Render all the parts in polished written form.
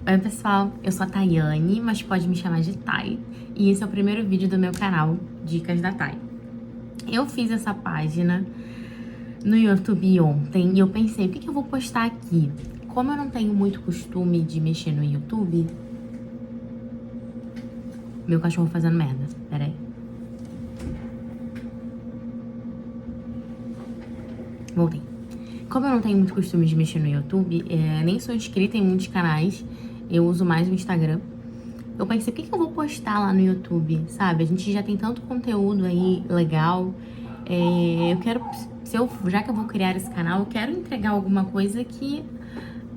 Oi pessoal, eu sou a Tayane, mas pode me chamar de Tay, e esse é o primeiro vídeo do meu canal Dicas da Tay. Eu fiz essa página no YouTube ontem e eu pensei, o que eu vou postar aqui? Como eu não tenho muito costume de mexer no YouTube... Meu cachorro fazendo merda, peraí. Voltei. Como eu não tenho muito costume de mexer no YouTube, nem sou inscrita em muitos canais, eu uso mais o Instagram. Eu pensei, o que eu vou postar lá no YouTube, sabe? A gente já tem tanto conteúdo aí legal. Eu quero, já que eu vou criar esse canal, eu quero entregar alguma coisa que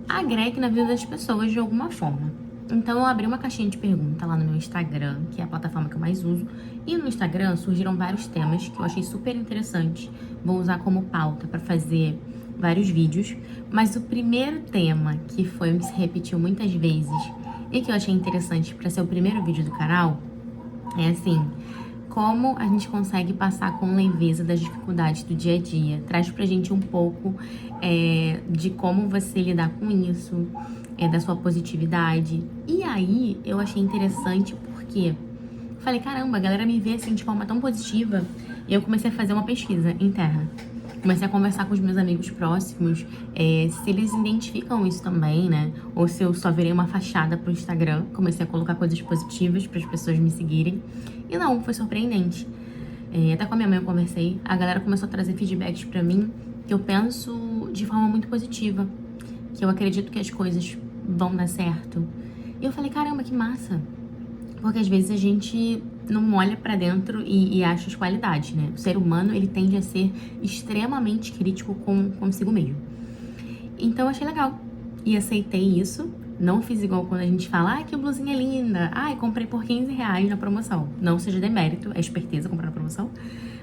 agregue na vida das pessoas de alguma forma. Então eu abri uma caixinha de pergunta lá no meu Instagram, que é a plataforma que eu mais uso. E no Instagram surgiram vários temas que eu achei super interessantes. Vou usar como pauta para fazer vários vídeos. Mas o primeiro tema, que foi o que se repetiu muitas vezes e que eu achei interessante para ser o primeiro vídeo do canal, é assim: como a gente consegue passar com leveza das dificuldades do dia a dia. Traz pra gente um pouco de como você lidar com isso, da sua positividade. E aí, eu achei interessante porque falei, caramba, a galera me vê assim de forma tão positiva. E eu comecei a fazer uma pesquisa interna. Comecei a conversar com os meus amigos próximos, se eles identificam isso também, né? Ou se eu só virei uma fachada pro Instagram. Comecei a colocar coisas positivas para as pessoas me seguirem. E não, foi surpreendente. Até com a minha mãe eu conversei. A galera começou a trazer feedbacks pra mim que eu penso de forma muito positiva. Que eu acredito que as coisas vão dar certo. E eu falei, caramba, que massa. Porque às vezes a gente não olha pra dentro e acha as qualidades, né? O ser humano, ele tende a ser extremamente crítico consigo mesmo. Então eu achei legal e aceitei isso. Não fiz igual quando a gente fala, que blusinha linda, comprei por R$15 na promoção. Não seja demérito, é esperteza comprar na promoção.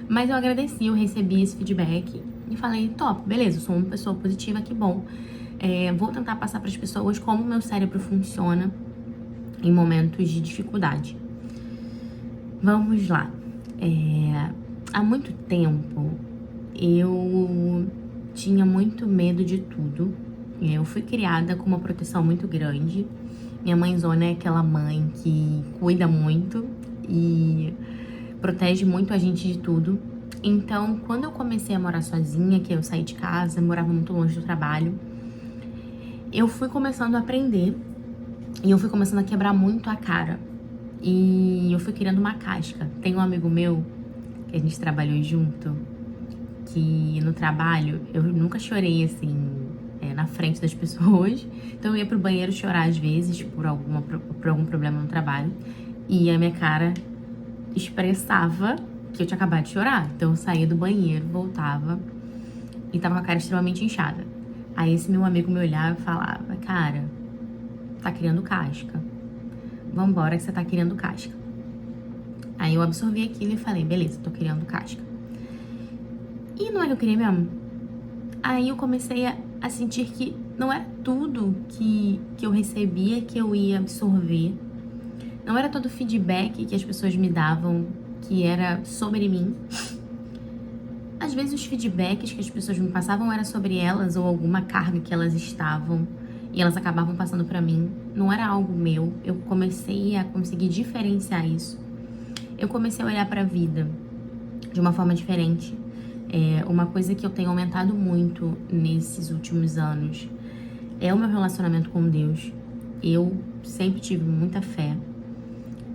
Mas eu agradeci, eu recebi esse feedback e falei, top, beleza, eu sou uma pessoa positiva, que bom. Vou tentar passar para as pessoas como o meu cérebro funciona em momentos de dificuldade. Vamos lá. Há muito tempo eu tinha muito medo de tudo. Eu fui criada com uma proteção muito grande. Minha mãezona é aquela mãe que cuida muito e protege muito a gente de tudo. Então, quando eu comecei a morar sozinha, que eu saí de casa, morava muito longe do trabalho, eu fui começando a aprender e eu fui começando a quebrar muito a cara. E eu fui criando uma casca. Tem um amigo meu, que a gente trabalhou junto, que no trabalho eu nunca chorei assim, na frente das pessoas. Então eu ia pro banheiro chorar às vezes por algum problema no trabalho. E a minha cara expressava que eu tinha acabado de chorar. Então eu saía do banheiro, voltava e tava com a cara extremamente inchada. Aí esse meu amigo me olhava e falava, cara, tá criando casca. Vambora que você tá criando casca. Aí eu absorvi aquilo e falei, beleza, tô criando casca. E não é que eu queria mesmo. Aí eu comecei a sentir que não era tudo que eu recebia que eu ia absorver. Não era todo o feedback que as pessoas me davam que era sobre mim. Às vezes os feedbacks que as pessoas me passavam era sobre elas ou alguma carga que elas estavam e elas acabavam passando pra mim. Não era algo meu. Eu comecei a conseguir diferenciar isso. Eu comecei a olhar pra vida de uma forma diferente. Uma coisa que eu tenho aumentado muito nesses últimos anos é o meu relacionamento com Deus. Eu sempre tive muita fé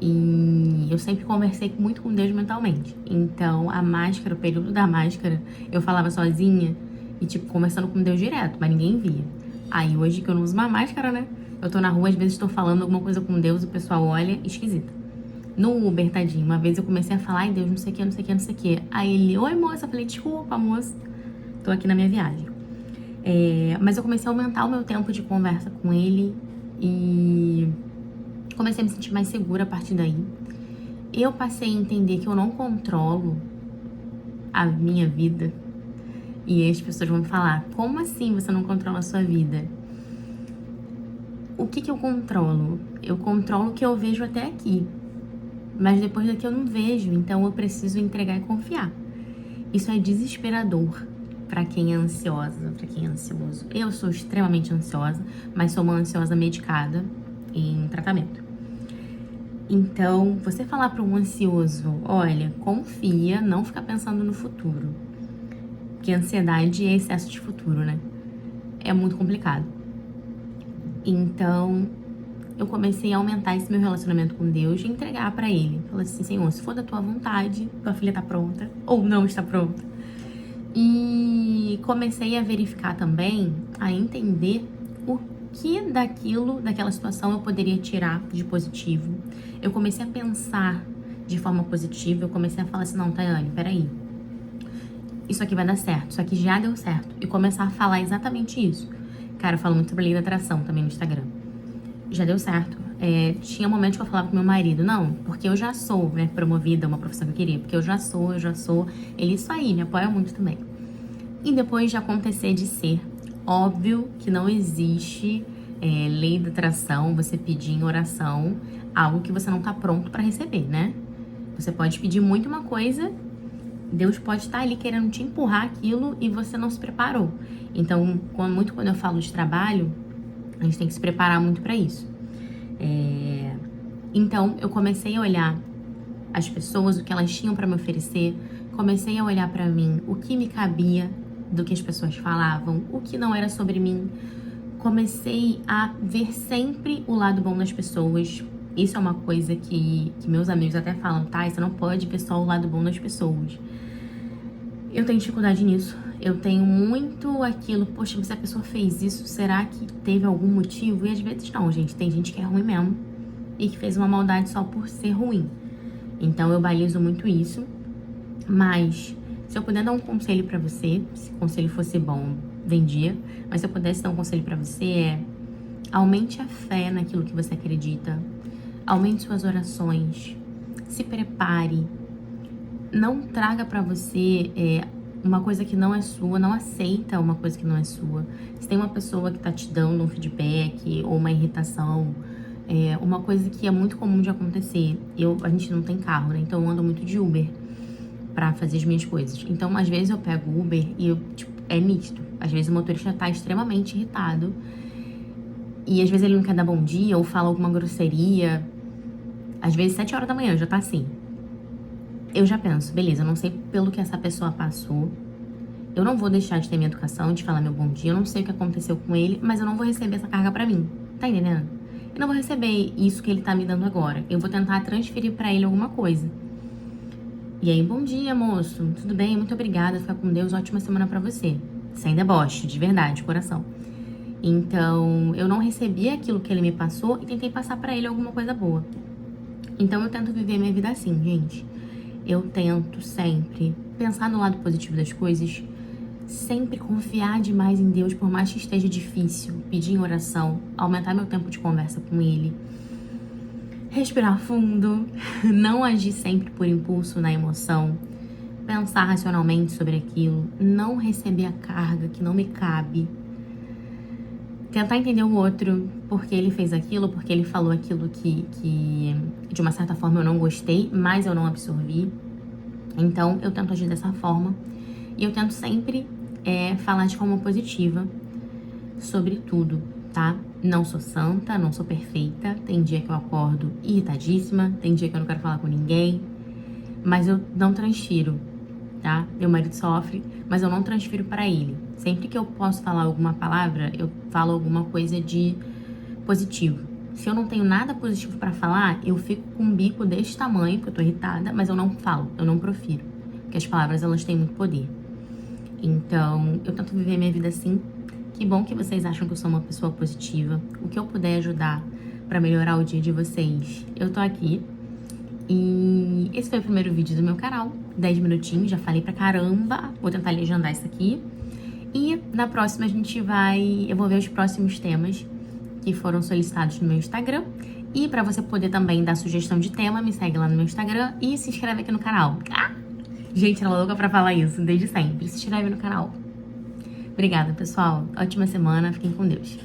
e eu sempre conversei muito com Deus mentalmente. Então, a máscara, o período da máscara, eu falava sozinha e, conversando com Deus direto, mas ninguém via. Aí, hoje que eu não uso uma máscara, né? Eu tô na rua, às vezes tô falando alguma coisa com Deus, o pessoal olha, esquisita. No Uber, tadinho, uma vez eu comecei a falar, ai Deus, não sei o que, não sei o que, não sei o que. Aí ele, oi moça, eu falei, desculpa moça, tô aqui na minha viagem. Mas eu comecei a aumentar o meu tempo de conversa com ele e comecei a me sentir mais segura a partir daí. Eu passei a entender que eu não controlo a minha vida. E aí as pessoas vão falar, como assim você não controla a sua vida? O que eu controlo? Eu controlo o que eu vejo até aqui. Mas depois daqui eu não vejo, então eu preciso entregar e confiar. Isso é desesperador pra quem é ansiosa, pra quem é ansioso. Eu sou extremamente ansiosa, mas sou uma ansiosa medicada. em tratamento. Então, você falar para um ansioso, olha, confia, não fica pensando no futuro. Porque ansiedade é excesso de futuro, né? É muito complicado. Então, eu comecei a aumentar esse meu relacionamento com Deus e entregar pra Ele. Falei assim, Senhor, se for da Tua vontade, tua filha tá pronta ou não está pronta. E comecei a verificar também, a entender o que daquela situação eu poderia tirar de positivo. Eu comecei a pensar de forma positiva, eu comecei a falar assim, não, Tayane, peraí. Isso aqui vai dar certo, isso aqui já deu certo. E começar a falar exatamente isso. Cara, eu falo muito sobre lei da atração também no Instagram. Já deu certo. Tinha momentos que eu falava com meu marido, não, porque eu já sou, né, promovida a uma profissão que eu queria, porque eu já sou. Ele, isso aí, me apoia muito também. E depois de acontecer de ser, óbvio que não existe lei da atração, você pedir em oração algo que você não tá pronto pra receber, né? Você pode pedir muito uma coisa, Deus pode estar ali querendo te empurrar aquilo e você não se preparou. Então, quando eu falo de trabalho, a gente tem que se preparar muito pra isso. Então, eu comecei a olhar as pessoas, o que elas tinham pra me oferecer, comecei a olhar pra mim o que me cabia do que as pessoas falavam, o que não era sobre mim. Comecei a ver sempre o lado bom das pessoas. Isso é uma coisa que meus amigos até falam, tá? Você não pode ver só o lado bom das pessoas. Eu tenho dificuldade nisso. Eu tenho muito aquilo, poxa, se a pessoa fez isso, será que teve algum motivo? E às vezes não, gente. Tem gente que é ruim mesmo e que fez uma maldade só por ser ruim. Então eu balizo muito isso. Mas se eu puder dar um conselho pra você, se o conselho fosse bom, vendia. Mas se eu pudesse dar um conselho pra você aumente a fé naquilo que você acredita. Aumente suas orações. Se prepare. Não traga pra você uma coisa que não é sua, não aceita uma coisa que não é sua. Se tem uma pessoa que tá te dando um feedback ou uma irritação, uma coisa que é muito comum de acontecer. A gente não tem carro, né? Então eu ando muito de Uber pra fazer as minhas coisas. Então, às vezes eu pego Uber e é nítido. Às vezes o motorista tá extremamente irritado. E às vezes ele não quer dar bom dia ou fala alguma grosseria. Às vezes 7 horas da manhã já tá assim. Eu já penso, beleza, eu não sei pelo que essa pessoa passou. Eu não vou deixar de ter minha educação, de falar meu bom dia. Eu não sei o que aconteceu com ele, mas eu não vou receber essa carga pra mim. Tá entendendo? Eu não vou receber isso que ele tá me dando agora. Eu vou tentar transferir pra ele alguma coisa. E aí, bom dia, moço. Tudo bem? Muito obrigada. Fica com Deus. Ótima semana pra você. Sem deboche, de verdade, de coração. Então, eu não recebi aquilo que ele me passou e tentei passar pra ele alguma coisa boa. Então, eu tento viver minha vida assim, gente. Eu tento sempre pensar no lado positivo das coisas, sempre confiar demais em Deus, por mais que esteja difícil, pedir em oração, aumentar meu tempo de conversa com Ele, respirar fundo, não agir sempre por impulso na emoção, pensar racionalmente sobre aquilo, não receber a carga que não me cabe, tentar entender o outro, porque ele fez aquilo, porque ele falou aquilo que de uma certa forma eu não gostei, mas eu não absorvi. Então, eu tento agir dessa forma. E eu tento sempre falar de forma positiva sobre tudo, tá? Não sou santa, não sou perfeita. Tem dia que eu acordo irritadíssima, tem dia que eu não quero falar com ninguém. Mas eu não transfiro, tá? Meu marido sofre, mas eu não transfiro pra ele. Sempre que eu posso falar alguma palavra, eu falo alguma coisa de positivo. Se eu não tenho nada positivo pra falar, eu fico com um bico desse tamanho, porque eu tô irritada, mas eu não falo, eu não profiro. Porque as palavras, elas têm muito poder. Então, eu tento viver minha vida assim. Que bom que vocês acham que eu sou uma pessoa positiva. O que eu puder ajudar pra melhorar o dia de vocês, eu tô aqui. E esse foi o primeiro vídeo do meu canal. 10 minutinhos, já falei pra caramba. Vou tentar legendar isso aqui. E na próxima eu vou ver os próximos temas que foram solicitados no meu Instagram. E pra você poder também dar sugestão de tema, me segue lá no meu Instagram e se inscreve aqui no canal. Gente, ela é louca pra falar isso, desde sempre. Se inscreve no canal. Obrigada, pessoal. Ótima semana. Fiquem com Deus.